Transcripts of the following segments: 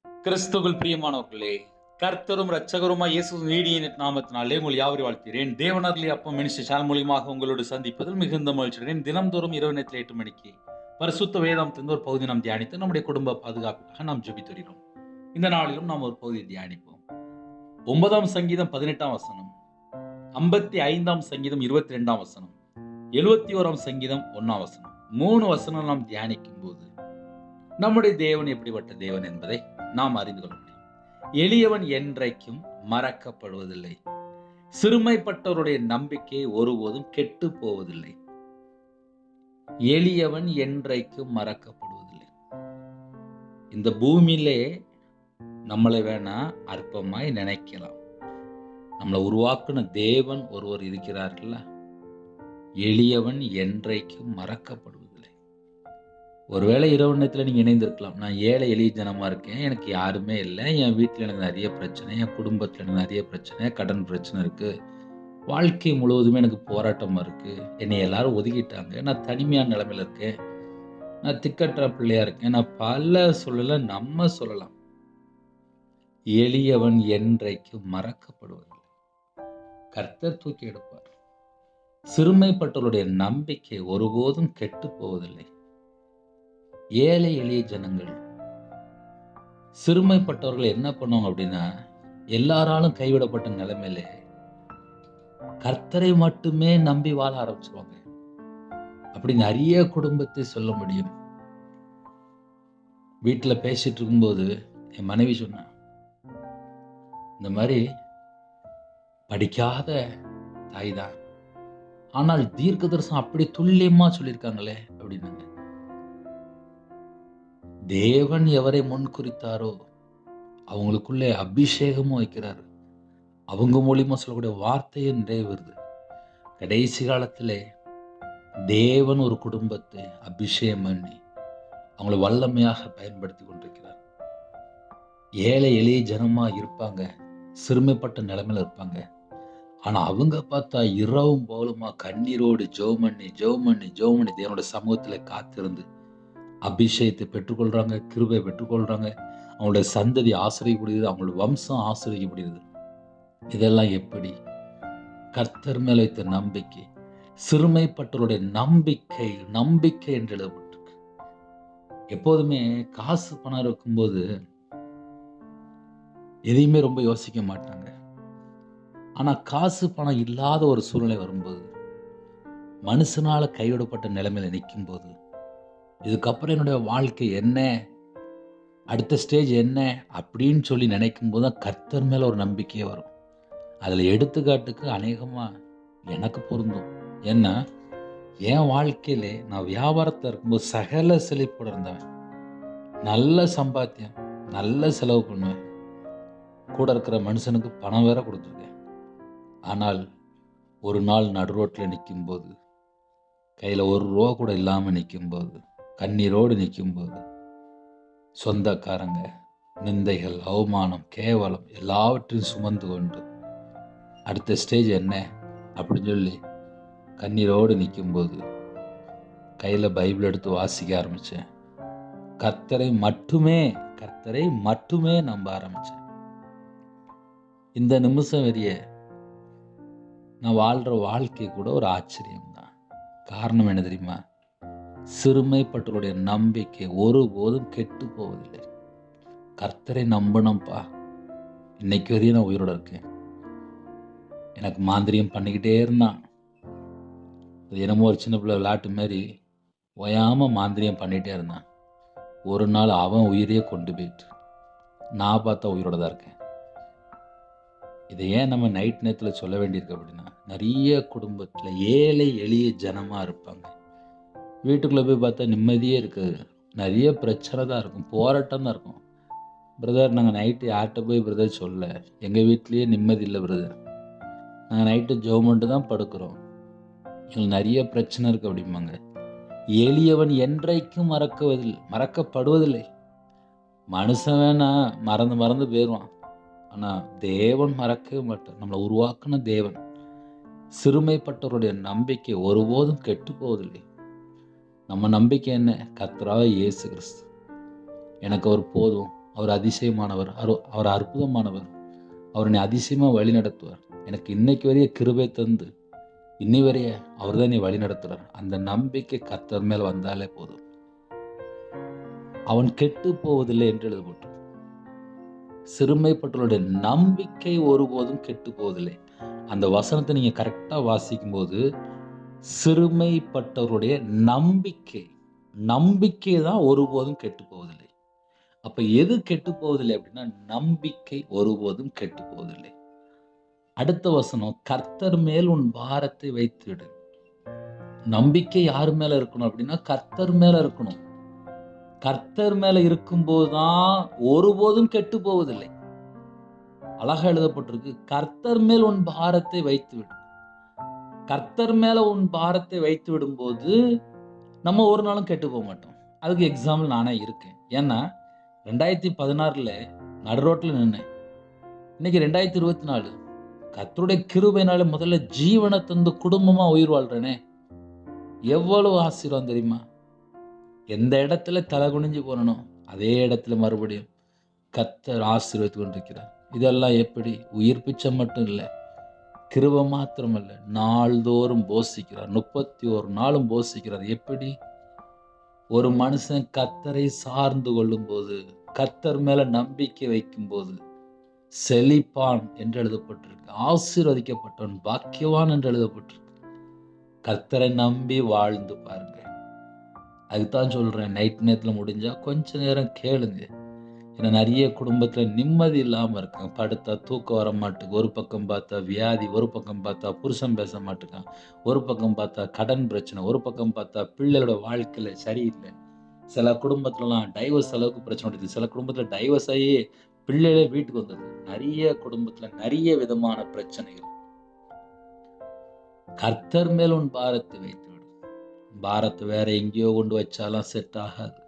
கிறிஸ்துவுக்குள் பிரியமானவர்களே, கர்த்தரும் இரட்சகருமாய் இயேசு நீடிய நாமத்தினாலே உங்கள் யாவரையும் வாழ்த்துகிறேன். தேவனாகிய அப்பம் மினிஸ்ட்ரி சேனல் மூலியமாக உங்களோடு சந்திப்பதில் மிகுந்த மகிழ்ச்சியடைகிறேன். தினம்தோறும் இரவு நேரத்தில் 8 மணிக்கு பரிசுத்த வேதாகமத்திலிருந்து ஒரு பகுதி நாம் தியானித்து நம்முடைய குடும்ப பாதுகாப்புக்காக நாம் ஜெபித்து வருகிறோம். இந்த நாளிலும் நாம் ஒரு பகுதியை தியானிப்போம். 9ஆம் சங்கீதம் 18ஆம் வசனம், 55ஆம் சங்கீதம் 22ஆம் வசனம், 71ஆம் சங்கீதம் 1ஆம் வசனம், 3 வசனம் நாம் தியானிக்கும் போது நம்முடைய தேவன் எப்படிப்பட்ட தேவன் என்பதை நாம் அறிந்து கொள்ள முடியும். எளியவன் என்றைக்கும் மறக்கப்படுவதில்லை. சிறுமைப்பட்டவருடைய நம்பிக்கை ஒருபோதும் கெட்டு போவதில்லை. எளியவன் என்றைக்கும் மறக்கப்படுவதில்லை. இந்த பூமியிலே நம்மளை வேணா அற்பமாய் நினைக்கலாம். நம்மளை உருவாக்குன தேவன் ஒருவர் இருக்கிறார்கள். எளியவன் என்றைக்கும் மறக்கப்படுவதில்லை. ஒருவேளை இரவு நேரத்தில் நீங்கள் இணைந்திருக்கலாம். நான் ஏழை எளிய ஜனமாக இருக்கேன், எனக்கு யாருமே இல்லை, என் வீட்டில் எனக்கு நிறைய பிரச்சனை, என் குடும்பத்தில் எனக்கு நிறைய பிரச்சனை, கடன் பிரச்சனை இருக்குது, வாழ்க்கை முழுவதுமே எனக்கு போராட்டமாக இருக்குது, என்னை எல்லாரும் ஒதுக்கிட்டாங்க, நான் தனிமையான நிலைமையில் இருக்கேன், நான் திக்கற்ற பிள்ளையாக இருக்கேன், நான் பல நம்ம சொல்லலாம். எளியவன் என்றைக்கு மறக்கப்படுவதில்லை. கர்த்தர் தூக்கி எடுப்பார். சிறுமைப்பட்டவருடைய நம்பிக்கை ஒருபோதும் கெட்டு போவதில்லை. ஏழை எளிய ஜனங்கள், சிறுமைப்பட்டவர்கள் என்ன பண்ணுவாங்க அப்படின்னா, எல்லாராலும் கைவிடப்பட்ட நிலைமையில கர்த்தரை மட்டுமே நம்பி வாழ ஆரம்பிச்சிருவாங்க. அப்படி நிறைய குடும்பத்தை சொல்ல முடியும். வீட்டில் பேசிட்டு இருக்கும்போது என் மனைவி சொன்னா, இந்த மாதிரி படிக்காத தாய் தான், ஆனால் தீர்க்க தரிசனம் அப்படி துல்லியமா சொல்லியிருக்காங்களே அப்படின்னாங்க. தேவன் எவரை முன் குறித்தாரோ அவங்களுக்குள்ளே அபிஷேகமும் வைக்கிறார். அவங்க மூலியமா சொல்லக்கூடிய வார்த்தையும் நிறைவேறுது. கடைசி காலத்திலே தேவன் ஒரு குடும்பத்தை அபிஷேகம் பண்ணி அவங்களை வல்லமையாக பயன்படுத்தி கொண்டிருக்கிறார். ஏழை எளிய ஜனமா இருப்பாங்க, சிறுமைப்பட்ட நிலைமையில இருப்பாங்க. ஆனா அவங்க பார்த்தா இரவும் போலுமா கண்ணீரோடு ஜெபம் பண்ணி தேவனோட சமூகத்துல காத்திருந்து அபிஷேகத்தை பெற்றுக்கொள்றாங்க, கிருபை பெற்றுக்கொள்றாங்க. அவங்களுடைய சந்ததி ஆசிரியப்படுகிறது, அவங்களோட வம்சம் ஆசிரியப்படுகிறது. இதெல்லாம் எப்படி? கர்த்தர் மேல வைத்த நம்பிக்கை. சிறுமைப்பட்டவருடைய நம்பிக்கை என்று எழுதப்பட்டிருக்கு. எப்போதுமே காசு பணம் இருக்கும்போது எதையுமே ரொம்ப யோசிக்க மாட்டாங்க. ஆனா காசு பணம் இல்லாத ஒரு சூழ்நிலை வரும்போது, மனுஷனால கைவிடப்பட்ட நிலைமையில நிற்கும் போது, இதுக்கப்புறம் என்னுடைய வாழ்க்கை என்ன, அடுத்த ஸ்டேஜ் என்ன அப்படின்னு சொல்லி நினைக்கும் போது தான் கர்த்தர் மேல ஒரு நம்பிக்கையே வரும். அதில் எடுத்துக்காட்டுக்கு அநேகமா எனக்கு பொருந்தும். ஏன்னா என் வாழ்க்கையிலே நான் வியாபாரத்தில் இருக்கும்போது சகல செழிப்போட இருந்தவன், நல்ல சம்பாத்தியம், நல்ல செலவு பண்ணுவேன், கூட இருக்கிற மனுஷனுக்கு பணம் வேற கொடுத்துருக்கேன். ஆனால் ஒரு நாள் நடு ரோட்டில் நிற்கும் போது, கையில் ₹1 கூட இல்லாமல் நிற்கும் போது, கண்ணீரோடு நிற்கும் போது, சொந்தக்காரங்க நிந்தைகள், அவமானம், கேவலம் எல்லாவற்றையும் சுமந்து கொண்டு அடுத்த ஸ்டேஜ் என்ன அப்படின்னு சொல்லி கண்ணீரோடு நிற்கும்போது கையில் பைபிள் எடுத்து வாசிக்க ஆரம்பித்தேன். கர்த்தரை மட்டுமே நம்ப ஆரம்பித்தேன். இந்த நிமிஷம் வரைய நான் வாழ்கிற வாழ்க்கை கூட ஒரு ஆச்சரியம்தான். காரணம் என்ன தெரியுமா? சிறுமைப்பட்டவருடைய நம்பிக்கை ஒருபோதும் கெட்டு போவதில்லை. கர்த்தரை நம்பணும்ப்பா. இன்னைக்கு வரையும் நான் உயிரோட இருக்கேன். எனக்கு மாந்திரியம் பண்ணிக்கிட்டே இருந்தான். அது என்னமோ ஒரு சின்ன பிள்ளை விளையாட்டு மாதிரி ஓயாம மாந்திரியம் பண்ணிகிட்டே இருந்தான். ஒரு நாள் அவன் உயிரையே கொண்டு போயிட்டு நான் பார்த்தா உயிரோட தான் இருக்கேன். இதை ஏன் நம்ம நைட் நேரத்தில் சொல்ல வேண்டியிருக்கு அப்படின்னா, நிறைய குடும்பத்தில் ஏழை எளிய ஜனமாக இருப்பாங்க. வீட்டுக்குள்ளே போய் பார்த்தா நிம்மதியே இருக்குது, நிறைய பிரச்சனை தான் இருக்கும், போராட்டம் தான் இருக்கும். பிரதர், நாங்கள் நைட்டு யார்கிட்ட போய் பிரதர் சொல்ல, எங்கள் வீட்லேயே நிம்மதி இல்லை பிரதர், நாங்கள் நைட்டு ஜெபம் பண்ணிட்டு தான் படுக்கிறோம், எங்களுக்கு நிறைய பிரச்சனை இருக்குது அப்படிம்பாங்க. எளியவன் என்றைக்கும் மறக்கப்படுவதில்லை. மனுஷன் வேணா மறந்து போயிடுவான், ஆனால் தேவன் மறக்கவே மாட்டார். நம்மளை உருவாக்குன தேவன். சிறுமைப்பட்டவருடைய நம்பிக்கை ஒருபோதும் கெட்டு போவதில்லை. நம்ம நம்பிக்கை என்ன? கர்த்தராகிய இயேசு கிறிஸ்து. எனக்கு அவர் போதும், அவர் அதிசயமானவர், அவர் அற்புதமானவர், அவர் என்னை அதிசயமாக வழி நடத்துவார். எனக்கு இன்னைக்கு வரைய கிருபை தந்து இன்னி வரைய அவர் தான் என்னை வழி நடத்துறார். அந்த நம்பிக்கை கர்த்தர் மேல் வந்தாலே போதும். அவன் கெட்டு போவதில்லை என்று எழுதப்பட்டு, சிறுமைப்பட்டவருடைய நம்பிக்கை ஒருபோதும் கெட்டு போவதில்லை. அந்த வசனத்தை நீங்க கரெக்டா வாசிக்கும் போது, சிறுமைப்பட்டவருடைய நம்பிக்கை தான் ஒருபோதும் கெட்டு போவதில்லை. அப்ப எது கெட்டு போவதில்லை அப்படின்னா, நம்பிக்கை ஒருபோதும் கெட்டு போவதில்லை. அடுத்த வசனம், கர்த்தர் மேல் உன் பாரத்தை வைத்துவிடு. நம்பிக்கை யார் மேல இருக்கணும் அப்படின்னா, கர்த்தர் மேல இருக்கணும். கர்த்தர் மேல இருக்கும்போதுதான் ஒருபோதும் கெட்டு போவதில்லை. அழகா எழுதப்பட்டிருக்கு, கர்த்தர் மேல் உன் பாரத்தை வைத்துவிடு. கர்த்தர் மேல உன் பாரத்தை வைத்து விடும்போது நம்ம ஒரு நாளும் கெட்டு போக மாட்டோம். அதுக்கு எக்ஸாம்பிள் நானே இருக்கேன். ஏன்னா 2016 நடு ரோட்ல நின்னேன். இன்னைக்கு 2024 கர்த்தருடைய கிருபையினால முதல்ல ஜீவனை தந்து குடும்பமா உயிர் வாழ்றேனே, எவ்வளவு ஆசீர்வாதம் தெரியுமா? எந்த இடத்துல தலை குனிஞ்சு போனனோ அதே இடத்துல மறுபடியும் கர்த்தர் ஆசீர்வதித்து கொண்டிருக்கிறார். இதெல்லாம் எப்படி? உயிர் பிச்சை மட்டும் இல்லை, கிருபை மாத்திரமல்ல, நாள்தோறும் போஷிக்கிறார். 31 நாளும் போஷிக்கிறார். எப்படி? ஒரு மனுஷன் கர்த்தரை சார்ந்து கொள்ளும் போது, கர்த்தர் மேல நம்பிக்கை வைக்கும் போது செழிப்பான் என்று எழுதப்பட்டிருக்கு. ஆசீர்வதிக்கப்பட்டவன் பாக்கியவான் என்று எழுதப்பட்டிருக்கு. கர்த்தரை நம்பி வாழ்ந்து பாருங்க. அதுதான் சொல்றேன், நைட் நேரத்துல முடிஞ்சா கொஞ்ச நேரம் கேளுங்க. ஏன்னா நிறைய குடும்பத்துல நிம்மதி இல்லாம இருக்காங்க. படுத்தா தூக்கம் வர மாட்டுக்கு, ஒரு பக்கம் பார்த்தா வியாதி, ஒரு பக்கம் பார்த்தா புருஷன் பேச மாட்டுக்கான், ஒரு பக்கம் பார்த்தா கடன் பிரச்சனை, ஒரு பக்கம் பார்த்தா பிள்ளைகளோட வாழ்க்கையில சரியில்லை. சில குடும்பத்துலலாம் டைவர்ஸ் அளவுக்கு பிரச்சனை வருது. சில குடும்பத்துல டைவர்ஸ் ஆகி பிள்ளைகளே வீட்டுக்கு வந்தது. நிறைய குடும்பத்துல நிறைய விதமான பிரச்சனைகள். கர்த்தர் மேல் உன் பாரத்தை வைத்து விடு. பாரத்தை வேற எங்கேயோ கொண்டு வச்சாலும் செட் ஆகாது.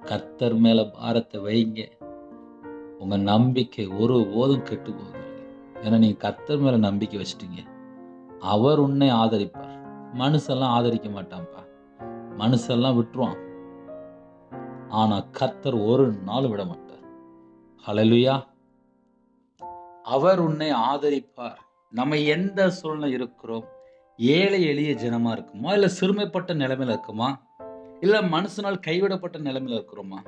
கர்த்தர் மேல பாரத்தை வைங்க. உங்க நம்பிக்கை ஒருபோதும் கெட்டு போவதில்லை. ஏன்னா நீங்க கர்த்தர் மேல நம்பிக்கை வச்சிட்டீங்க. அவர் உன்னை ஆதரிப்பார். மனுஷெல்லாம் ஆதரிக்க மாட்டான்ப்பா, மனுஷெல்லாம் விட்டுருவான். ஆனா கர்த்தர் ஒரு நாள் விட மாட்டார். ஹல்லேலூயா. அவர் உன்னை ஆதரிப்பார். நம்ம எந்த சூழ்நிலை இருக்கிறோம், ஏழை எளிய ஜனமா இருக்குமா, இல்ல சிறுமைப்பட்ட நிலைமையில இருக்குமா, இல்ல மனுஷனால் கைவிடப்பட்ட நிலைமையில இருக்கிறோமா,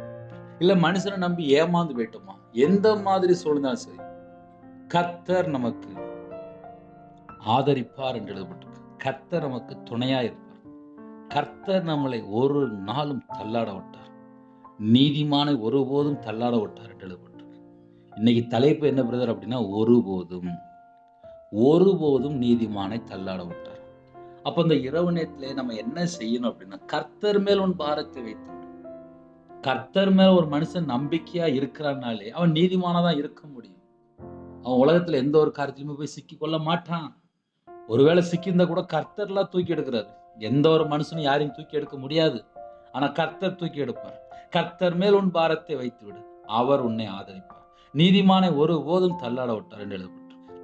இல்ல மனுஷனை நம்பி ஏமாந்து போயிட்டோமா, எந்த மாதிரி சூழ்நிலை சரி, கர்த்தர் நமக்கு ஆதரிப்பார் என்று எழுதப்பட்டிருக்கு. கர்த்தர் நமக்கு துணையா இருப்பார். கர்த்தர் நம்மளை ஒரு நாளும் தள்ளாட விட்டார். நீதிமானை ஒருபோதும் தள்ளாட விட்டார் என்று எழுதப்பட்டிருக்கு. இன்னைக்கு தலைப்பு என்ன பிரதர் அப்படின்னா, ஒருபோதும் நீதிமானை தள்ளாட விட்டார். அப்ப இந்த இரவு நேரத்திலே நம்ம என்ன செய்யணும் அப்படின்னா, கர்த்தர் மேல் உன் பாரத்தை வைத்து விடு. கர்த்தர் மேல ஒரு மனுஷன் நம்பிக்கையா இருக்கிறான்னாலே அவன் நீதிமானதான் இருக்க முடியும். அவன் உலகத்துல எந்த ஒரு காரியத்திலுமே போய் சிக்கி கொள்ள மாட்டான். ஒருவேளை சிக்கியிருந்தா கூட கர்த்தர்லாம் தூக்கி எடுக்கிறாரு. எந்த ஒரு மனுஷனும் யாரையும் தூக்கி எடுக்க முடியாது. ஆனா கர்த்தர் தூக்கி எடுப்பார். கர்த்தர் மேல் உன் பாரத்தை வைத்து விடு, அவர் உன்னை ஆதரிப்பார். நீதிமானை ஒருபோதும் தள்ளாட விட்டார் என்று எழுதப்பட்டிருக்கு.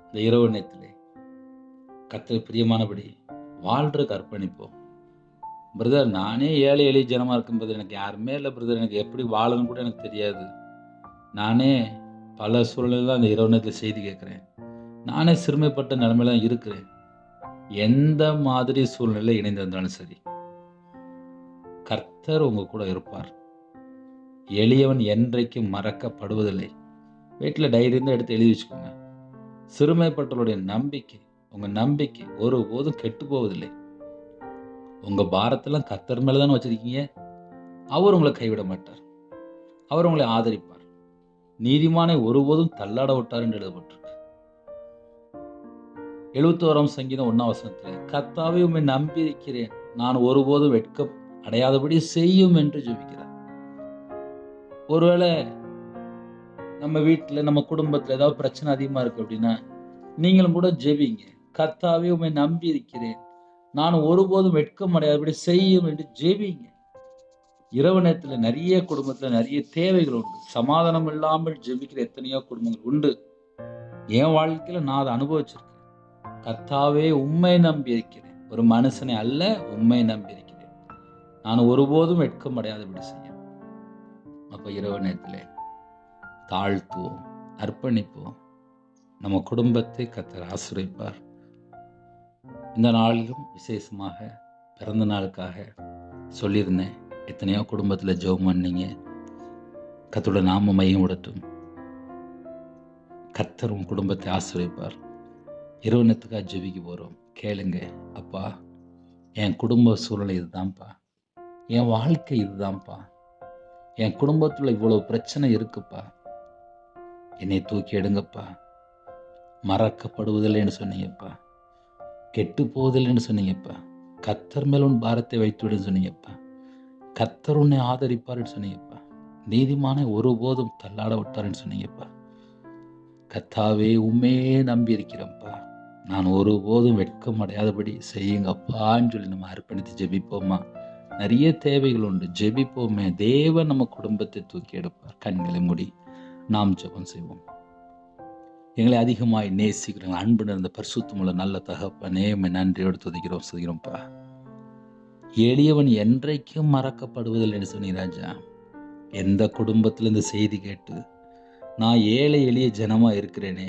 இந்த இரவு நேரத்திலே கர்த்தர் பிரியமானபடி வாழ்றதுக்கு அர்ப்பணிப்போம். பிரதர், நானே ஏழை எளிய ஜனமா இருக்கும் பிரதர், எனக்கு யாருமே இல்லை பிரதர், எனக்கு எப்படி வாழணும் கூட எனக்கு தெரியாது. நானே பல சூழ்நிலையில் தான் அந்த இரவு நேரத்தில் செய்தி கேட்குறேன். நானே சிறுமைப்பட்ட நிலைமையில தான் இருக்கிறேன். எந்த மாதிரி சூழ்நிலை இணைந்திருந்தாலும் சரி, கர்த்தர் உங்க கூட இருப்பார். எளியவன் என்றைக்கும் மறக்கப்படுவதில்லை. வீட்டில் டைரி இருந்தால் எடுத்து எழுதி வச்சுக்கோங்க. சிறுமைப்பட்டவருடைய நம்பிக்கை, உங்க நம்பிக்கை ஒருபோதும் கெட்டு போவதில்லை. உங்க பாரத்தெல்லாம் கர்த்தர் மேல தானே வச்சிருக்கீங்க. அவர் உங்களை கைவிட மாட்டார். அவர் உங்களை ஆதரிப்பார். நீதிமானை ஒருபோதும் தள்ளாட விட்டார் என்று எழுதப்பட்டிருக்கு. 71ஆம் சங்கீதம் 1ஆம் வசனத்திலே, கர்த்தாவே உம்மை நம்பி இருக்கிறேன், நான் ஒருபோதும் வெட்கம் அடையாதபடி செய்யும் என்று ஜெபிக்கிறார். ஒருவேளை நம்ம வீட்டுல நம்ம குடும்பத்துல ஏதாவது பிரச்சனை அதிகமா இருக்கு அப்படின்னா, நீங்களும் கூட ஜெபிங்க. கர்த்தாவே உம்மை நம்பி இருக்கிறேன், நான் ஒருபோதும் வெட்கம் அடையாதபடி செய்யும் என்று ஜெபிங்க. இரவு நேரத்துல நிறைய குடும்பத்துல நிறைய தேவைகள் உண்டு. சமாதானம் இல்லாமல் ஜெபிக்கிற எத்தனையோ குடும்பங்கள் உண்டு. என் வாழ்க்கையில நான் அதை அனுபவிச்சிருக்கேன். கர்த்தாவே உம்மை நம்பி இருக்கிறேன், ஒரு மனுஷனை அல்ல, உம்மை நம்பி இருக்கிறேன், நான் ஒருபோதும் வெட்கம் அடையாதபடி செய்யும். அப்போ இரவு நேரத்தில் தாழ்த்துவோம், அர்ப்பணிப்போம். நம்ம குடும்பத்தை கர்த்தர் ஆசீர்வதிப்பார். இந்த நாளிலும் விசேஷமாக பிறந்த நாளுக்காக சொல்லியிருந்தேன். எத்தனையோ குடும்பத்தில் ஜெபம் பண்ணீங்க. கர்த்தரோட நாம மையப்படட்டும். கர்த்தர் உன் குடும்பத்தை ஆசீர்வதிப்பார். இரவு நேரத்துக்காக ஜெபிக்க போகிறோம். கேளுங்க. அப்பா, என் குடும்ப சூழ்நிலை இதுதான்ப்பா, என் வாழ்க்கை இதுதான்ப்பா, என் குடும்பத்தில் இவ்வளோ பிரச்சனை இருக்குப்பா, என்னை தூக்கி எடுங்கப்பா. மறக்கப்படுவதில்லைன்னு சொன்னீங்கப்பா, கெட்டு போவதில்லைன்னு சொன்னீங்கப்பா, கர்த்தர் மேல் உன் பாரத்தை வைத்துவிடுன்னு சொன்னீங்கப்பா, கர்த்தர் உன்னை ஆதரிப்பார்ன்னு சொன்னீங்கப்பா, நீதிமானை ஒருபோதும் தள்ளாட விட்டார்ன்னு சொன்னீங்கப்பா. கர்த்தாவே, உண்மையே நம்பி இருக்கிறேன்ப்பா, நான் ஒருபோதும் வெட்கம் அடையாதபடி செய்யுங்கப்பான்னு சொல்லி நம்ம அர்ப்பணித்து ஜெபிப்போமா. நிறைய தேவைகள் உண்டு, ஜெபிப்போமே. தேவன் நம்ம குடும்பத்தை தூக்கி எடுப்பார். கண்களை மூடி நாம் ஜெபம் செய்வோம். எங்களை அதிகமாய் நேசிக்கிறோம், அன்பு நிறைந்த பரிசுத்தமுள்ள நல்ல தகப்பனே, நன்றியோடு துதிக்கிறோம்ப்பா. எளியவன் என்றைக்கும் மறக்கப்படுவதில்லைன்னு சொன்னீங்க ராஜா. எந்த குடும்பத்தில் இந்த செய்தி கேட்டு நான் ஏழை எளிய ஜனமா இருக்கிறேனே,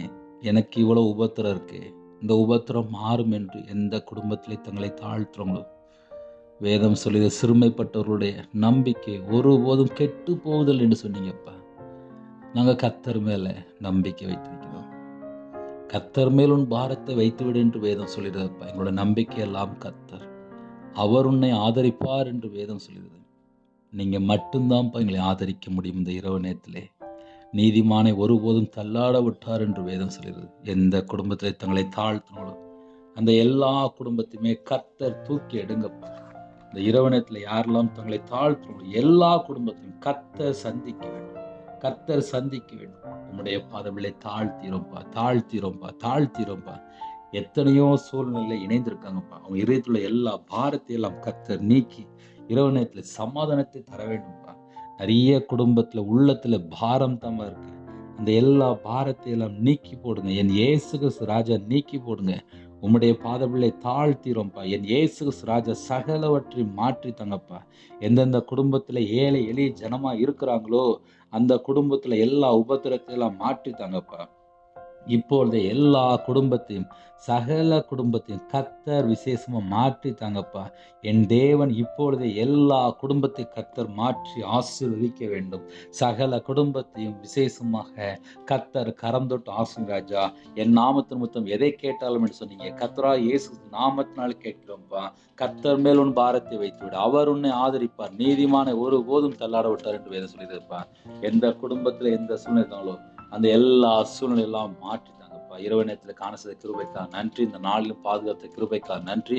எனக்கு இவ்வளவு உபத்திரம் இருக்கு, இந்த உபத்திரம் மாறும் என்று எந்த குடும்பத்திலே தங்களை தாழ்த்துறோங்களோ, வேதம் சொல்லிய சிறுமைப்பட்டவர்களுடைய நம்பிக்கை ஒருபோதும் கெட்டு போவதில்லை என்று சொன்னீங்கப்பா. நாங்கள் கர்த்தர் மேல நம்பிக்கை வைத்திருக்கிறோம். கர்த்தர் மேல் உன் பாரத்தை வைத்துவிடு என்று வேதம் சொல்லிடுறப்பா. எங்களோட நம்பிக்கை எல்லாம் கர்த்தர், அவர் உன்னை ஆதரிப்பார் என்று வேதம் சொல்லிடுது. நீங்க மட்டும்தான்ப்பா எங்களை ஆதரிக்க முடியும். இந்த இரவு நேரத்திலே நீதிமானை ஒருபோதும் தள்ளாட விட்டார் என்று வேதம் சொல்லிடுது. எந்த குடும்பத்திலே தங்களை தாழ்த்தினாலும் அந்த எல்லா குடும்பத்தையுமே கர்த்தர் தூக்கி எடுங்கப்பா. இந்த இரவு நேரத்தில் யாரெல்லாம் தங்களை தாழ்த்தினாலும் எல்லா குடும்பத்தையும் கர்த்தர் சந்திக்க வேண்டும், கர்த்தர் சந்திக்க வேண்டும். உம்முடைய பாதவிலே தாழ்த்திரோம்பா. எத்தனையோ சூழ்நிலை இணைந்திருக்காங்கப்பா. அவங்க இதயத்துல எல்லா பாரத்தையெல்லாம் கர்த்தர் நீக்கி இரவு நேரத்தில் சமாதானத்தை தர வேண்டும்ப்பா. நிறைய குடும்பத்துல உள்ளத்துல பாரம் தான் இருக்கு. அந்த எல்லா பாரத்தை எல்லாம் நீக்கி போடுங்க. என் இயேசு கிறிஸ்து ராஜா நீக்கி போடுங்க. உம்முடைய பாதவிலே தாழ்த்திரோம்பா. என் இயேசு கிறிஸ்து ராஜா சகலவற்றையும் மாற்றி தங்கப்பா. எந்தெந்த குடும்பத்துல ஏழை எளிய ஜனமா இருக்கிறாங்களோ அந்த குடும்பத்துல எல்லா உபத்திரத்தையெல்லாம் மாற்றி தாங்கப்பா. இப்பொழுது எல்லா குடும்பத்தையும் சகல குடும்பத்தையும் கர்த்தர் விசேஷமா மாற்றி தாங்கப்பா. என் தேவன் இப்பொழுது எல்லா குடும்பத்தையும் கர்த்தர் மாற்றி ஆசீர்வதிக்க வேண்டும். சகல குடும்பத்தையும் விசேஷமாக கர்த்தர் கரம் தொட்டு ஆசீர்வதிங்க ராஜா. என் நாமத்தின் நிமித்தம் எதை கேட்டாலும் என்று சொன்னீங்க. கர்த்தராகிய இயேசு நாமத்தினால் கேட்கிறோம்ப்பா. கர்த்தர் மேல் உன் பாரத்தை வைத்துவிடு, அவர் உன்னை ஆதரிப்பார், நீதிமானை ஒருபோதும் தள்ளாட விட்டார் என்று வேதம் சொல்லியிருப்பா. எந்த குடும்பத்துல எந்த சூழ்நிலை அந்த எல்லா சூழ்நிலையெல்லாம் மாற்றி தாங்கப்பா. இரவு நேரத்தில் காண செய்த கிருபைக்கா நன்றி. இந்த நாளிலும் பாதுகாத்த கிருபைக்கா நன்றி.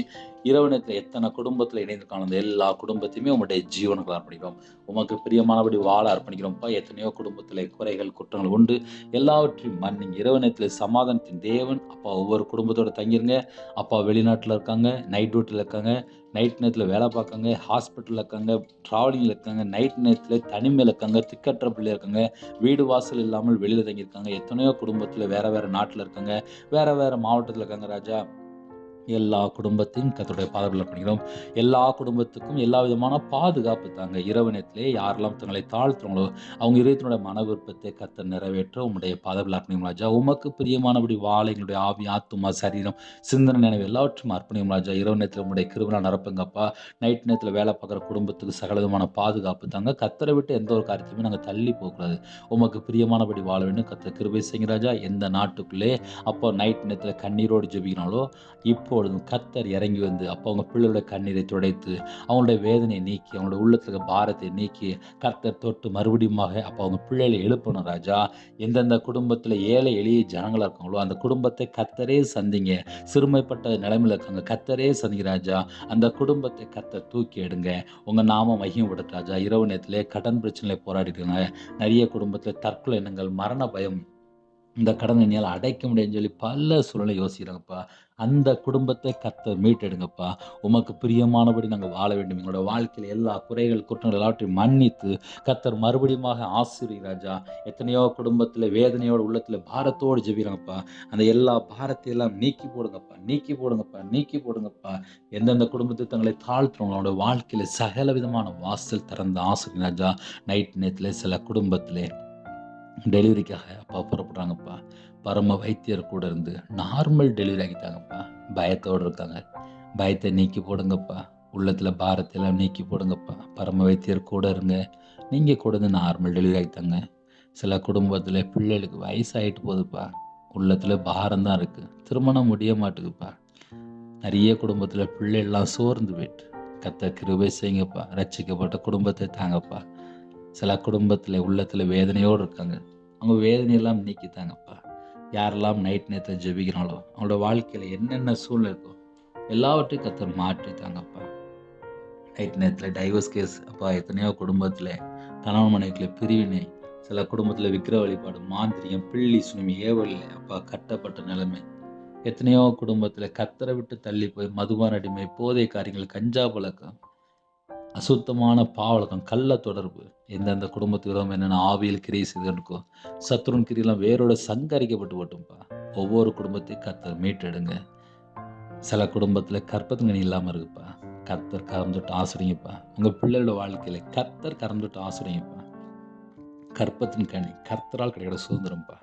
இரவு நேரத்தில் எத்தனை குடும்பத்தில் இணைந்து காணும் எல்லா குடும்பத்தையுமே உங்களுடைய ஜீவனுக்கு அர்ப்பணிக்கிறோம். உமக்கு பிரியமானபடி வாழ அர்ப்பணிக்கிறோம்ப்பா. எத்தனையோ குடும்பத்தில் குறைகள் குற்றங்கள் உண்டு, எல்லாவற்றையும் மன்னிங்க. இரவு நேரத்தில் சமாதானத்தின் தேவன் அப்பா ஒவ்வொரு குடும்பத்தோட தங்கிருங்க. அப்பா வெளிநாட்டில் இருக்காங்க, நைட் டியூட்டியில் இருக்காங்க, நைட் நேரத்தில் வேலை பார்க்காங்க, ஹாஸ்பிட்டலில் இருக்காங்க, ட்ராவலிங்கில் இருக்காங்க, நைட் நேரத்தில் தனிமையில் இருக்காங்க, திக்கற்ற பிள்ளை இருக்காங்க, வீடு வாசல் இல்லாமல் வெளியில் தங்கியிருக்காங்க. எத்தனையோ குடும்பத்தில் வேறு நாட்டில் இருக்காங்க, வேறு மாவட்டத்தில் இருக்காங்க ராஜா. எல்லா குடும்பத்தையும் கர்த்தருடைய பாதத்தில் அர்ப்பணிக்கிறோம். எல்லா குடும்பத்துக்கும் எல்லா விதமான பாதுகாப்பு தாங்க. இரவு நேரத்திலே யாரெல்லாம் தங்களை தாழ்த்துறாங்களோ அவங்க இதயத்தினுடைய மன விருப்பத்தை கர்த்தர் நிறைவேற்ற உம்முடைய பாதத்தில் அர்ப்பணிக்கிறோம் ராஜா. உமக்கு பிரியமானபடி வாழ எங்களுடைய ஆவி, ஆத்துமா, சரீரம், சிந்தனை, நினைவு எல்லாவற்றையும் அர்ப்பணிக்கிறோம் ராஜா. இரவு நேரத்தில் உம்முடைய கிருபையால் நிரப்புங்கப்பா. நைட் நேரத்தில் வேலை பார்க்குற குடும்பத்துக்கு சகல விதமான பாதுகாப்பு தாங்க. கர்த்தரை விட்டு எந்த ஒரு காரியத்தையுமே நாங்கள் தள்ளி போகக்கூடாது. உமக்கு பிரியமானபடி வாழ வேண்டும். கர்த்தர் கிருபை செய்யுங்க ராஜா. எந்த நாட்டுக்குள்ளே அப்போ நைட் நேரத்தில் கண்ணீரோடு ஜெபிக்கிறாங்களோ இப்பொழுதும் கர்த்தர் இறங்கி வந்து அப்போ அவங்க பிள்ளையோட கண்ணீரை துடைத்து அவங்களுடைய வேதனையை நீக்கி அவங்களுடைய உள்ளத்துல பாரத்தை நீக்கி கர்த்தர் தொட்டு மறுபடியும் அப்போ அவங்க பிள்ளைகளை எழுப்பணும் ராஜா. எந்தெந்த குடும்பத்தில் ஏழை எளிய ஜனங்களா இருக்காங்களோ அந்த குடும்பத்தை கர்த்தரே சந்திங்க. சிறுமைப்பட்ட நிலைமையில இருக்காங்க, கர்த்தரே சந்திங்க ராஜா. அந்த குடும்பத்தை கர்த்தர் தூக்கி எடுங்க. உங்க நாம மகிமைப்படும் ராஜா. இரவு நேரத்திலே கடன் பிரச்சனையை போராடிட்டு இருக்காங்க. நிறைய குடும்பத்தில் தற்கொலை எண்ணங்கள், மரண பயம், இந்த கடனை என்னால அடைக்க முடியாதுன்னு சொல்லி பல சூழ்நிலை யோசிக்கிறாங்கப்பா. அந்த குடும்பத்தை கர்த்தர் மீட்டெடுங்கப்பா. உமக்கு பிரியமானபடி நாங்க வாழ வேண்டும். எங்களோட வாழ்க்கையில எல்லா குறைகள், குற்றங்கள் எல்லாவற்றையும் மன்னித்து, கர்த்தர் மறுபடியுமாக ஆசீர்வதிங்க ராஜா. எத்தனையோ குடும்பத்தில வேதனையோட உள்ளத்தில பாரத்தோடு ஜெபிக்கிறாங்கப்பா. அந்த எல்லா பாரத்தை எல்லாம் நீக்கி போடுங்கப்பா, நீக்கி போடுங்கப்பா, நீக்கி போடுங்கப்பா. எந்தெந்த குடும்பத்தை தங்களை தாழ்த்துறவங்களோ, அவங்களோட வாழ்க்கையில சகல விதமான வாசல் திறந்து ஆசீர்வதிங்க ராஜா. நைட் நேரத்தில சில குடும்பத்திலே டெலிவரிக்காக அப்பா புறப்படுறாங்கப்பா. பரம வைத்தியர் கூட இருந்து நார்மல் டெலிவரி ஆக்கிட்டாங்கப்பா. பயத்தோடு இருக்காங்க. பயத்தை நீக்கி போடுங்கப்பா. உள்ளத்துல பாரத்தை எல்லாம் நீக்கி போடுங்கப்பா. பரம வைத்தியர் கூட இருங்க. நீங்க கூட இருந்து நார்மல் டெலிவரி ஆகித்தாங்க. சில குடும்பத்துல பிள்ளைகளுக்கு வயசாயிட்டு போகுதுப்பா. உள்ளத்துல பாரம் தான் இருக்கு. திருமணம் முடிய மாட்டுக்குப்பா. நிறைய குடும்பத்துல பிள்ளைகள்லாம் சோர்ந்து போயிட்டு. கர்த்தர் கிருபை செய்யுங்கப்பா. ரட்சிக்கப்பட்ட குடும்பத்தை தாங்கப்பா. சில குடும்பத்துல உள்ளத்துல வேதனையோடு இருக்காங்க. அவங்க வேதனையெல்லாம் நீக்கித்தாங்கப்பா. யாரெல்லாம் நைட் நேரத்துல ஜெபிக்கிறாங்களோ, அவங்களோட வாழ்க்கையில என்னென்ன சூழ்நிலை இருக்கோ, எல்லாவற்றையும் கர்த்தர் மாற்றித்தாங்கப்பா. நைட் நேரத்துல டைவர்ஸ் கேஸ் அப்பா எத்தனையோ குடும்பத்துல கணவன் மனைவிக்குள்ள பிரிவினை, சில குடும்பத்துல விக்கிர வழிபாடு, மாந்திரிகம், பில்லி சுனிமி, ஏவல் அப்பா கட்டப்பட்ட நிலைமை. எத்தனையோ குடும்பத்துல கர்த்தரை விட்டு தள்ளி போய் மதுபான அடிமை, போதை காரியங்கள், கஞ்சா பழக்கம், அசுத்தமான பாவழக்கம், கள்ள தொடர்பு, எந்தெந்த குடும்பத்து விரோதம் என்னென்ன ஆவியில் கிரியை செய்து இருக்கோ, சத்ருன் கிரியெல்லாம் வேரோட சங்கரிக்கப்பட்டு போட்டும்பா. ஒவ்வொரு குடும்பத்தையும் கர்த்தர் மீட்டெடுங்க. சில குடும்பத்துல கற்பத்தின் இல்லாம இருக்குப்பா. கர்த்தர் கரம் தொட்டு ஆசிரியப்பா. உங்க பிள்ளைகளோட வாழ்க்கையில கர்த்தர் கரம் தொட்டு ஆசிரியப்பா. கற்பத்தின் கனி கர்த்தரால் கிடைக்கிற சுதந்திரம்ப்பா.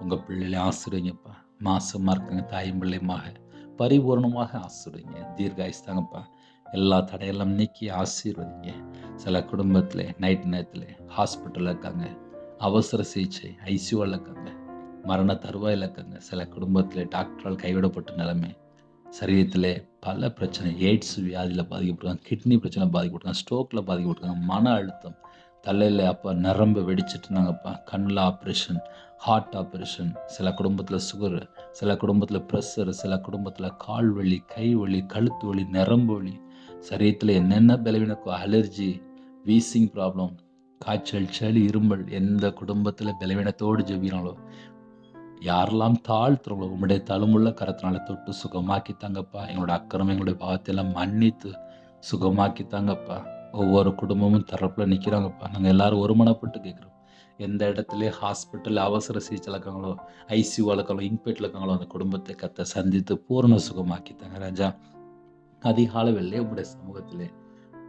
உங்க பிள்ளைகளை ஆசிரியப்பா. மாசமா இருக்காங்க தாயும் பிள்ளையுமாக பரிபூர்ணமாக ஆசிரியங்க. தீர்காயுஸ் தாங்கப்பா. எல்லா தடையெல்லாம் நீக்கி ஆசீர்வதிங்க. சில குடும்பத்தில் நைட் நேரத்தில் ஹாஸ்பிட்டலில் இருக்காங்க. அவசர சிகிச்சை ஐசியூவில் இருக்காங்க. மரண தருவாயில் இருக்காங்க. சில குடும்பத்தில் டாக்டரால் கைவிடப்பட்ட நிலைமை. சரீரத்தில் பல பிரச்சனை, எய்ட்ஸ் வியாதியில் பாதிக்கப்பட்டிருக்காங்க, கிட்னி பிரச்சனை பாதிக்கப்பட்டிருக்காங்க, ஸ்ட்ரோக்கில் பாதிக்கப்பட்டிருக்காங்க, மன அழுத்தம், தலையில் அப்போ நரம்பு வெடிச்சிட்டு இருந்தாங்கப்பா. கண்ணில் ஆப்ரேஷன், ஹார்ட் ஆப்ரேஷன், சில குடும்பத்தில் சுகரு, சில குடும்பத்தில் ப்ரெஷர், சில குடும்பத்தில் கால் வலி, கை வலி, கழுத்து வலி, நரம்பு வலி, சரீரத்தில் என்னென்ன பலவீனக்கோ, அலர்ஜி, வீசிங் ப்ராப்ளம், காய்ச்சல், சளி, இருமல், எந்த குடும்பத்தில் பலவீனத்தோடு ஜெபிக்கிறாங்களோ, யாரெல்லாம் தாழ்த்துறவங்களோ உம்முடைய தழும்புள்ள கரத்தினால தொட்டு சுகமாக்கி தாங்கப்பா. எங்களோட அக்கிரமம் எங்களுடைய பாவத்தையெல்லாம் மன்னித்து சுகமாக்கி தாங்கப்பா. ஒவ்வொரு குடும்பமும் தரப்புல நிற்கிறாங்கப்பா. நாங்கள் எல்லாரும் ஒருமனப்பட்டு கேட்குறோம். எந்த இடத்துல ஹாஸ்பிட்டல் அவசர சிகிச்சையில் இருக்காங்களோ, ஐசியூவில் இருக்காங்களோ, இன்பேட்டில் இருக்காங்களோ, அந்த குடும்பத்தை கத்த சந்தித்து பூரண சுகமாக்கி தாங்க ராஜா. அதிகாலை வெள்ளே உங்களுடைய சமூகத்திலே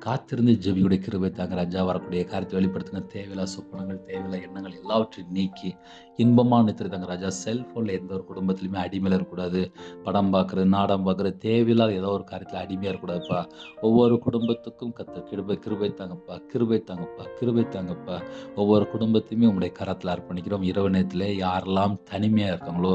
காத்திருந்து ஜெபியுடைய கிருபை தாங்க ராஜா. வரக்கூடிய காரியத்தை வெளிப்படுத்துங்க. தேவையில்லா சொப்பனங்கள், தேவையில்லா எண்ணங்கள் எல்லாவற்றையும் நீக்கி இன்பமான நித்திரை தாங்க ராஜா. செல்ஃபோனில் எந்த ஒரு குடும்பத்திலுமே அடிமையில் இருக்கக்கூடாது. படம் பார்க்குறது, நாடகம் பார்க்குறது, தேவையில்லாத ஏதோ ஒரு காரியத்தில் அடிமையாக இருக்கக்கூடாதுப்பா. ஒவ்வொரு குடும்பத்துக்கும் கர்த்தர் கிருபை கிருபை தாங்கப்பா, கிருபை தாங்கப்பா, கிருபை தாங்கப்பா. ஒவ்வொரு குடும்பத்தையுமே உங்களுடைய கரத்தில் அர்ப்பணிக்கிறோம். இரவு நேரத்தில் யாரெல்லாம் தனிமையாக இருக்காங்களோ,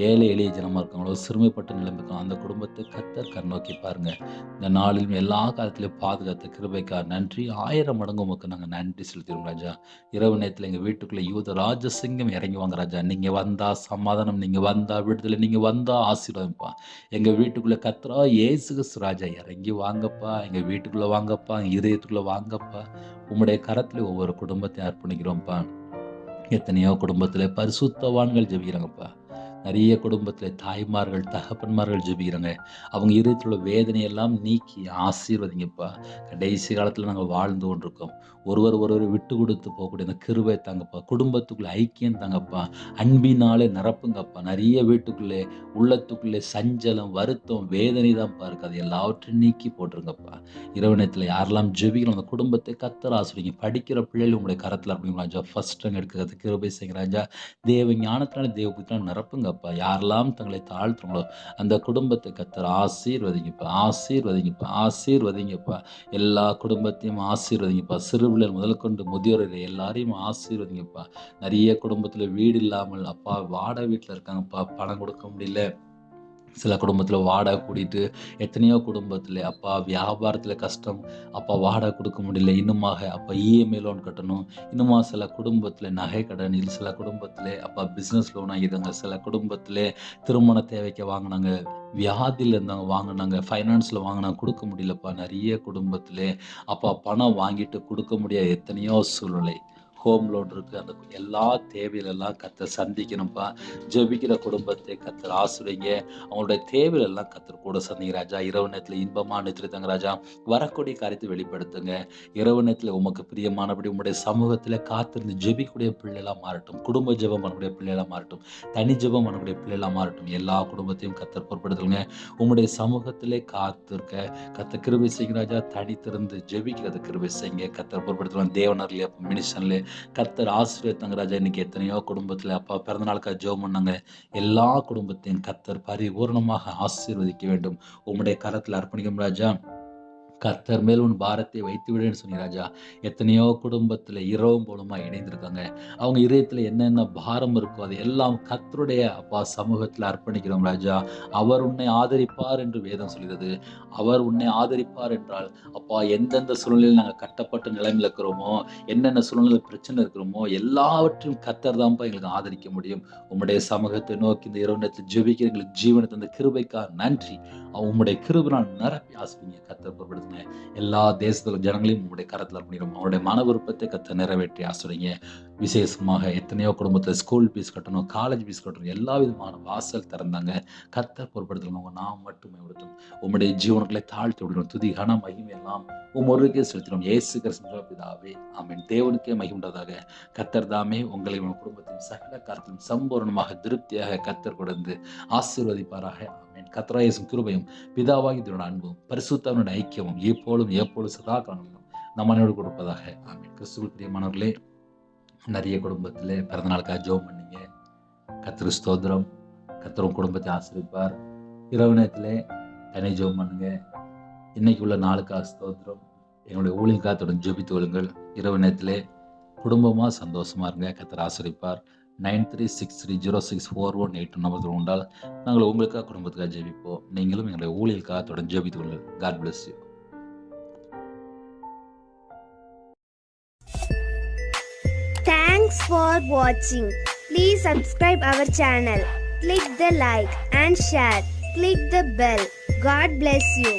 ஏழை எளிய ஜனமாக இருக்காங்களோ, சிறுமைப்பட்ட நிலைமை இருக்காங்களோ, அந்த குடும்பத்தை கர்த்தர் கண்ணோக்கி பாருங்க. இந்த நாளிலும் எல்லா காலத்திலும் பாதுகாத்த கிருபைக்கா நன்றி. 1000 மடங்கு உமக்கு நாங்கள் நன்றி செலுத்திடுவோம் ராஜா. இரவு நேரத்தில் எங்கள் வீட்டுக்குள்ளே யூத ராஜசிங்கம் இறங்கி வாங்க ராஜா. நீங்கள் வந்தா சமாதானம், நீங்கள் வந்தா விடுதலை, நீங்கள் வந்தா ஆசீர்வாதம்ப்பா. எங்கள் வீட்டுக்குள்ளே கர்த்தரா இயேசு கிறிஸ்து ராஜா இறங்கி வாங்கப்பா. எங்கள் வீட்டுக்குள்ளே வாங்கப்பா, எங்கள் இதயத்துக்குள்ளே வாங்கப்பா. உம்முடைய கரத்தில் ஒவ்வொரு குடும்பத்தையும் அர்ப்பணிக்கிறோம்ப்பா. எத்தனையோ குடும்பத்தில் பரிசுத்தவான்கள் ஜெபிக்கிறாங்கப்பா. நிறைய குடும்பத்தில் தாய்மார்கள், தகப்பன்மார்கள் ஜெபிக்கிறாங்க. அவங்க இருதயத்தில் உள்ள வேதனையெல்லாம் நீக்கி ஆசீர்வதிங்கப்பா. கடைசி காலத்தில் நாங்கள் வாழ்ந்து கொண்டிருக்கோம். ஒருவர் விட்டு கொடுத்து போகக்கூடிய அந்த கிருபை தாங்கப்பா. குடும்பத்துக்குள்ளே ஐக்கியம் தாங்கப்பா. அன்பினாலே நிரப்புங்கப்பா. நிறைய வீட்டுக்குள்ளே உள்ளத்துக்குள்ளே சஞ்சலம், வருத்தம், வேதனை தான்ப்பா இருக்குது. அது எல்லாவற்றையும் நீக்கி போட்டுருங்கப்பா. இரவு நேரத்தில் யாரெல்லாம் ஜெபிக்கிறோம் அந்த குடும்பத்தை கர்த்தர் ஆசீர்வதிங்க. படிக்கிற பிள்ளைகள் உங்களுடைய கரத்தில் அப்படிங்க ராஜா. ஃபர்ஸ்ட் ரேங்க் எடுக்கிறதுக்கு கிருபை செய்யுங்க ராஜா. தேவ ஞானத்தினால தேவ புத்தினால நிரப்புங்கப்பா. யாரெல்லாம் தங்களை தாழ்த்துறங்களோ அந்த குடும்பத்தை கர்த்தர் ஆசீர்வதிங்கப்பா, ஆசீர்வதிங்கப்பா, ஆசீர்வதிங்கப்பா. எல்லா குடும்பத்தையும் ஆசீர்வதிங்கப்பா. சிறுபிள்ளைகள் முதற்கொண்டு முதியோர் வரை எல்லாரையும் ஆசீர்வதிங்கப்பா. நிறைய குடும்பத்தில் வீடு இல்லாமல் அப்பா வாடகை வீட்டில் இருக்காங்கப்பா. பணம் கொடுக்க முடியல. சில குடும்பத்தில் வாடகை கூட்டிட்டு எத்தனையோ குடும்பத்தில் அப்பா வியாபாரத்தில் கஷ்டம். அப்பா வாடகை கொடுக்க முடியல. இன்னுமாக அப்பா இஎம்ஐ லோன் கட்டணும். இன்னுமா சில குடும்பத்தில் நகை கடன், சில குடும்பத்தில் அப்பா பிஸ்னஸ் லோன் ஆகிடுங்க. சில குடும்பத்தில் திருமண தேவைக்கு வாங்கினாங்க. வியாதியில் இருந்தவங்க வாங்கினாங்க. ஃபைனான்ஸில் வாங்கினாங்க, கொடுக்க முடியலப்பா. நிறைய குடும்பத்தில் அப்பா பணம் வாங்கிட்டு கொடுக்க முடியாத எத்தனையோ சூழ்நிலை. ஹோம் லோன் இருக்குது, அந்த எல்லா தேவையிலெல்லாம் கர்த்தர் சந்திக்கணும்ப்பா. ஜெபிக்கிற குடும்பத்தை கர்த்தர் ஆசீர்வதிங்க. அவங்களுடைய தேவையிலெல்லாம் கர்த்தர் கூட சந்திங்க ராஜா. இரவு நேரத்தில் இன்பமாக நிறுத்திருந்தாங்க ராஜா. வரக்கூடிய காரியத்தை வெளிப்படுத்துங்க. இரவு நேரத்தில் உமக்கு பிரியமானபடி உங்களுடைய சமூகத்தில் காத்திருந்து ஜெபிக்கக்கூடிய பிள்ளைகளாக மாறட்டும். குடும்ப ஜெபம் பண்ணக்கூடிய பிள்ளைகளாக மாறட்டும். தனி ஜெபம் பண்ணக்கூடிய பிள்ளைகளாக மாறட்டும். எல்லா குடும்பத்தையும் கர்த்தர் பொறுப்படுத்துங்க. உங்களுடைய சமூகத்திலே காத்திருக்க கர்த்தர் கிருபை செய்யுங்க ராஜா. தனித்திருந்து ஜெபிக்கிறது கிருபை செய்யுங்க. கர்த்தர் பொறுப்படுத்துவாங்க. தேவனர்ல மினிஷன்ல கர்த்தர் ஆசீர்வதித்தாங்க ராஜா. இன்னைக்கு எத்தனையோ குடும்பத்தில் அப்பா பிறந்த நாளுக்காக ஜெபம் பண்ணாங்க. எல்லா குடும்பத்தையும் கர்த்தர் பரிபூர்ணமாக ஆசீர்வதிக்க வேண்டும். உம்முடைய கரத்தில் அர்ப்பணிக்கும் ராஜா. கர்த்தர் மேல் உன் பாரத்தை வைத்து விடுன்னு சொன்னீங்க ராஜா. எத்தனையோ குடும்பத்தில் இரவும் போலுமா இணைந்திருக்காங்க. அவங்க இதயத்தில் என்னென்ன பாரம் இருக்கோ அது எல்லாம் கர்த்தருடைய அப்பா சமூகத்தில் அர்ப்பணிக்கிறோம் ராஜா. அவர் உன்னை ஆதரிப்பார் என்று வேதம் சொல்கிறது. அவர் உன்னை ஆதரிப்பார் என்றால் அப்பா எந்தெந்த சூழ்நிலையில் நாங்கள் கட்டப்பட்ட நிலைமையில் இருக்கிறோமோ, என்னென்ன சூழ்நிலை பிரச்சனை இருக்கிறோமோ எல்லாவற்றையும் கர்த்தர் தான்ப்பா எங்களுக்கு ஆதரிக்க முடியும். உம்முடைய சமூகத்தை நோக்கி இந்த இரவு நேரத்தில் ஜெபிக்கிற எங்களுக்கு ஜீவனை தந்த கிருபைக்காக நன்றி. உம்முடைய கிருபையால் நிரப்பி ஆசீர்வதிங்க. கர்த்தர் பொறுப்படுத்துங்க. எல்லா தேசத்துல ஜனங்களையும் உங்களுடைய கரத்தில் அர்ப்பணிக்கிறோம். அவருடைய மன விருப்பத்தை கர்த்தர் நிறைவேற்றி ஆசீர்வதிங்க. விசேஷமாக எத்தனையோ குடும்பத்தில் ஸ்கூல் ஃபீஸ் கட்டணும், காலேஜ் ஃபீஸ் கட்டணும், எல்லா விதமான வாசல் திறந்தாங்க. கர்த்தர் பொறுப்படுத்தணும். உங்க நாம் மட்டுமே விடுத்தோம். உம்முடைய ஜீவனங்களை தாழ்த்தி விடுகிறோம். துதி கன மகிமை எல்லாம் ஒருவருக்கே செலுத்தினோம். இயேசு கிறிஸ்து பிதாவே ஆமென். தேவனுக்கே மகிமை உண்டாதாக. கர்த்தர் தாமே உங்களை உங்கள் குடும்பத்தின் சகல காரியத்திலும் சம்பூர்ணமாக திருப்தியாக கர்த்தர் கொடுத்து ஆசீர்வதிப்பாராக. ஆமென். கர்த்தராகிய இயேசு கிருபையும் பிதாவாகிய தேவனுடைய அன்பும் பரிசுத்தவனுடைய ஐக்கியமும் எப்பொழுதும் சதா காலமும் நம்ம அனைவரோடு கொடுப்பதாக. ஆமென். கிறிஸ்துவுக்குள் பிரியமானவர்களே, நிறைய குடும்பத்தில் பிறந்த நாளுக்காக ஜெபம் பண்ணீங்க. கர்த்தருக்கு ஸ்தோத்திரம். கர்த்தர் குடும்பத்தை ஆசீர்வதிப்பார். இரவு நேரத்தில் தனி ஜெபம் பண்ணுங்க. இன்னைக்கு உள்ள நாளுக்காக ஸ்தோத்திரம். எங்களுடைய ஊழியக்காக தொடர்ந்து ஜெபித்து கொள்ளுங்கள். இரவு நேரத்தில் குடும்பமாக சந்தோஷமா இருங்க. கர்த்தர் ஆசீர்வதிப்பார். 9363064182 நம்பர் உண்டால் நாங்கள் உங்களுக்காக குடும்பத்துக்காக ஜெபிப்போம். நீங்களும் எங்களுடைய ஊழியக்காக தொடர்ந்து ஜெபித்து கொள்ளுங்கள். God bless you. Thanks for watching. Please subscribe our channel. Click the like and share. Click the bell. God bless you.